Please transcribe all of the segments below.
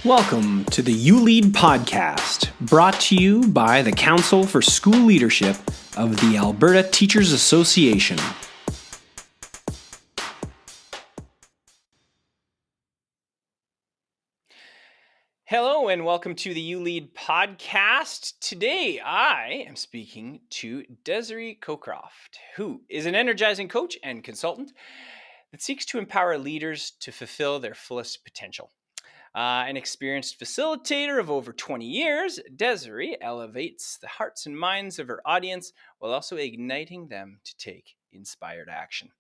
Welcome to the uLead podcast, brought to you by the Council for School Leadership of the Alberta Teachers Association. Hello and welcome to the uLead podcast. Today I am speaking to Desiree Cocroft, who is an energizing coach and consultant that seeks to empower leaders to fulfill their fullest potential. An experienced facilitator of over 20 years, Desiree elevates the hearts and minds of her audience while also igniting them to take inspired action.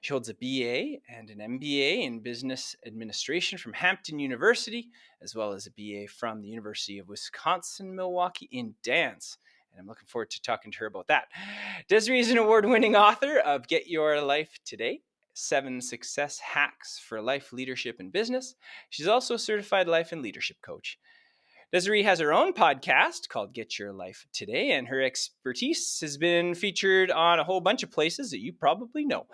She holds a BA and an MBA in Business Administration from Hampton University, as well as a BA from the University of Wisconsin-Milwaukee in dance. And I'm looking forward to talking to her about that. Desiree is an award-winning author of Get Your Life Today, 7 Success Hacks for Life, Leadership, and Business. She's also a certified life and leadership coach. Desiree has her own podcast called Get Your Life Today, and her expertise has been featured on a whole bunch of places that you probably know.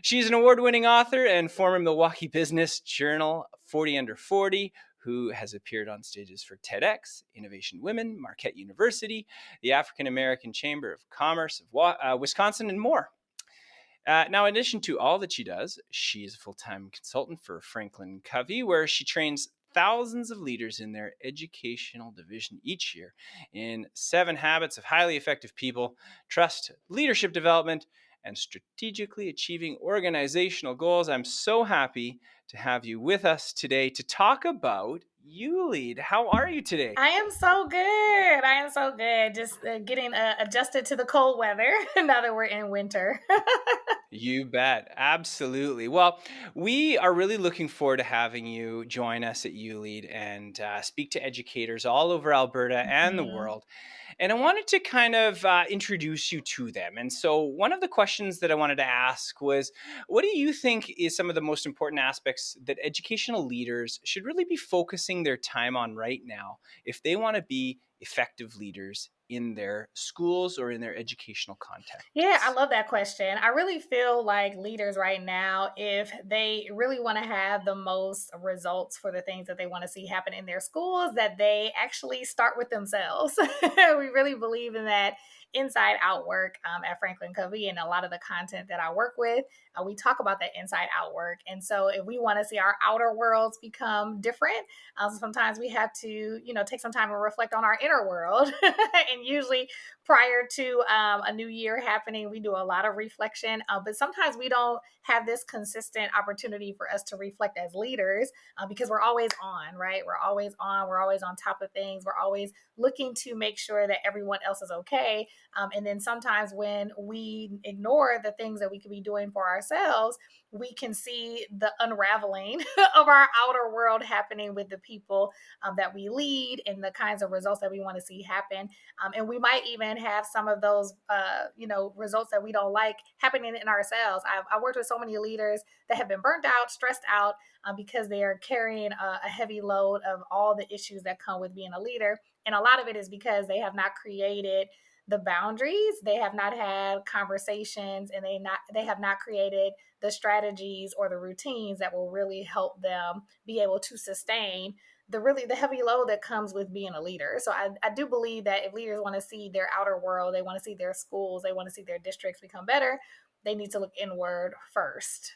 She's an award-winning author and former Milwaukee Business Journal 40 Under 40, who has appeared on stages for TEDx, Innovation Women, Marquette University, the African American Chamber of Commerce of Wisconsin, and more. Now, in addition to all that she does, she is a full-time consultant for Franklin Covey, where she trains thousands of leaders in their educational division each year in 7 habits of highly effective people, trust, leadership development, and strategically achieving organizational goals. I'm so happy to have you with us today to talk about uLead. How are you today? I am so good. Just getting adjusted to the cold weather now that we're in winter. You bet. Absolutely. Well, we are really looking forward to having you join us at uLead and speak to educators all over Alberta and the world. And I wanted to kind of introduce you to them. And so one of the questions that I wanted to ask was, what do you think is some of the most important aspects that educational leaders should really be focusing their time on right now if they want to be effective leaders in their schools or in their educational context? Yeah, I love that question. I really feel like leaders right now, if they really want to have the most results for the things that they want to see happen in their schools, that they actually start with themselves. We really believe in that inside out work at Franklin Covey, and a lot of the content that I work with, we talk about that inside out work. And so if we want to see our outer worlds become different, sometimes we have to, take some time and reflect on our inner world. And usually prior to a new year happening, we do a lot of reflection, but sometimes we don't have this consistent opportunity for us to reflect as leaders because we're always on, right? We're always on top of things. We're always looking to make sure that everyone else is okay. And then sometimes when we ignore the things that we could be doing for ourselves, we can see the unraveling of our outer world happening with the people that we lead and the kinds of results that we want to see happen. And we might even have some of those, results that we don't like happening in ourselves. I've worked with so many leaders that have been burnt out, stressed out because they are carrying a heavy load of all the issues that come with being a leader. And a lot of it is because they have not created the boundaries, they have not had conversations, and they have not created the strategies or the routines that will really help them be able to sustain the heavy load that comes with being a leader. So I do believe that if leaders want to see their outer world, they want to see their schools, they want to see their districts become better, they need to look inward first.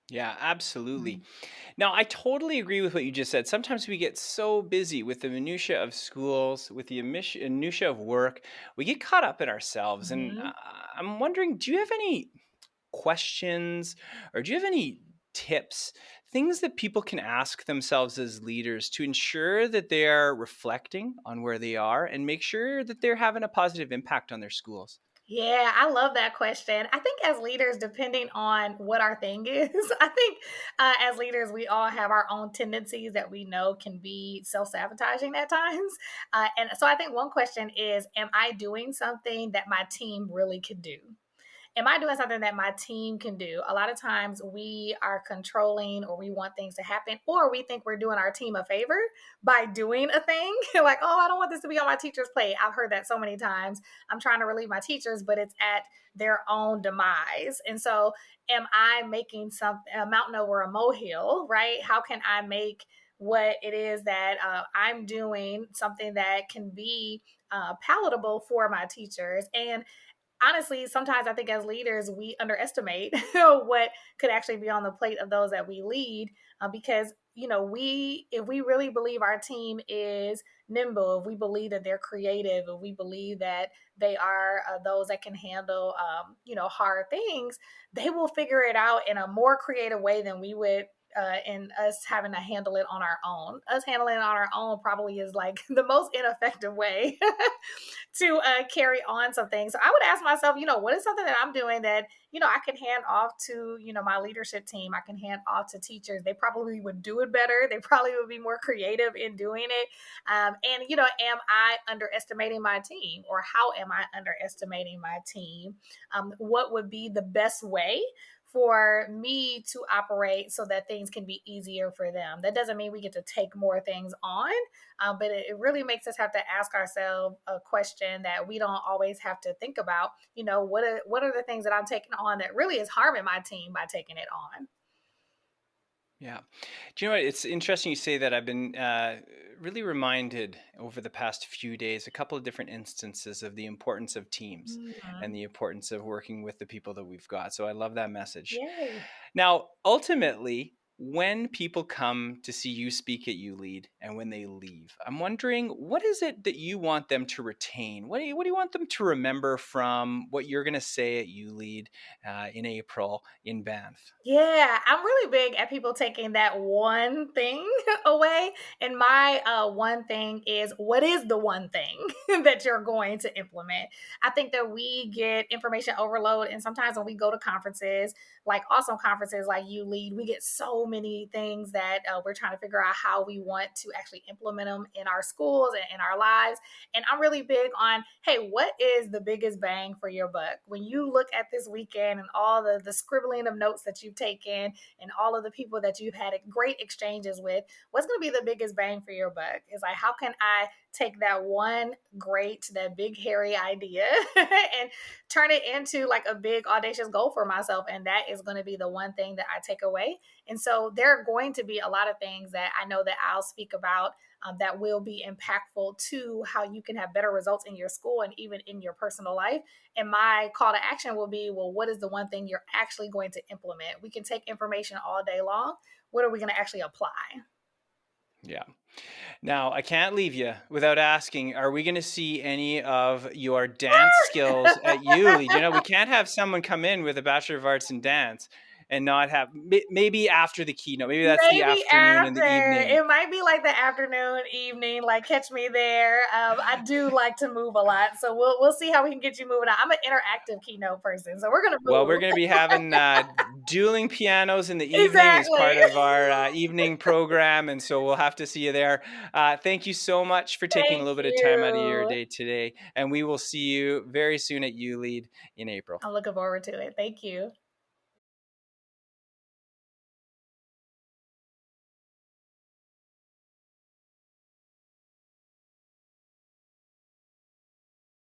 Yeah, absolutely. Now, I totally agree with what you just said. Sometimes we get so busy with the minutia of schools, with the minutia of work, we get caught up in ourselves. And I'm wondering, do you have any questions or do you have any tips, things that people can ask themselves as leaders to ensure that they are reflecting on where they are and make sure that they're having a positive impact on their schools? Yeah, I love that question. I think as leaders, depending on what our thing is, I think as leaders, we all have our own tendencies that we know can be self-sabotaging at times. And so I think one question is, am I doing something that my team really could do? Am I doing something that my team can do? A lot of times we are controlling or we want things to happen, or we think we're doing our team a favor by doing a thing like, oh, I don't want this to be on my teacher's plate. I've heard that so many times. I'm trying to relieve my teachers, but it's at their own demise. And so am I making a mountain over a molehill, right? How can I make what it is that I'm doing, something that can be palatable for my teachers. And honestly, sometimes I think as leaders, we underestimate what could actually be on the plate of those that we lead, because if we really believe our team is nimble, if we believe that they're creative, if we believe that they are those that can handle hard things, they will figure it out in a more creative way than we would. In us having to handle it on our own. Us handling it on our own probably is like the most ineffective way to carry on some things. So I would ask myself, what is something that I'm doing that, I can hand off to, my leadership team. I can hand off to teachers. They probably would do it better. They probably would be more creative in doing it. And, am I underestimating my team, or how am I underestimating my team? What would be the best way for me to operate so that things can be easier for them? That doesn't mean we get to take more things on, but it really makes us have to ask ourselves a question that we don't always have to think about. What are the things that I'm taking on that really is harming my team by taking it on? Yeah. Do you know what? It's interesting you say that. I've been really reminded over the past few days, a couple of different instances of the importance of teams Mhm. and the importance of working with the people that we've got. So I love that message. Yay. Now, ultimately, when people come to see you speak at uLead and when they leave, I'm wondering, what is it that you want them to retain? What do you want them to remember from what you're going to say at uLead in April in Banff? Yeah, I'm really big at people taking that one thing away. And my one thing is, what is the one thing that you're going to implement? I think that we get information overload. And sometimes when we go to conferences, like awesome conferences like uLead, we get so many things that we're trying to figure out how we want to actually implement them in our schools and in our lives. And I'm really big on, hey, what is the biggest bang for your buck? When you look at this weekend and all the scribbling of notes that you've taken and all of the people that you've had great exchanges with, what's going to be the biggest bang for your buck? Is like, how can I take that that big, hairy idea and turn it into like a big, audacious goal for myself? And that is going to be the one thing that I take away. And so there are going to be a lot of things that I know that I'll speak about that will be impactful to how you can have better results in your school and even in your personal life. And my call to action will be, well, what is the one thing you're actually going to implement? We can take information all day long. What are we going to actually apply? Yeah. Now, I can't leave you without asking, are we going to see any of your dance skills at uLead? We can't have someone come in with a Bachelor of Arts in dance and not have, maybe after the keynote, maybe that's the Maybe afternoon and the after. evening. It might be like the afternoon, evening, like catch me there. I do like to move a lot, so we'll see how we can get you moving. I'm an interactive keynote person, so we're gonna Well, we're move. going to be having dueling pianos in the evening as Exactly. part of our evening program. And so we'll have to see you there. Thank you so much for taking a Thank little bit of time out of your you. day today. And we will see you very soon at uLead in April. I'm looking forward to it. Thank you.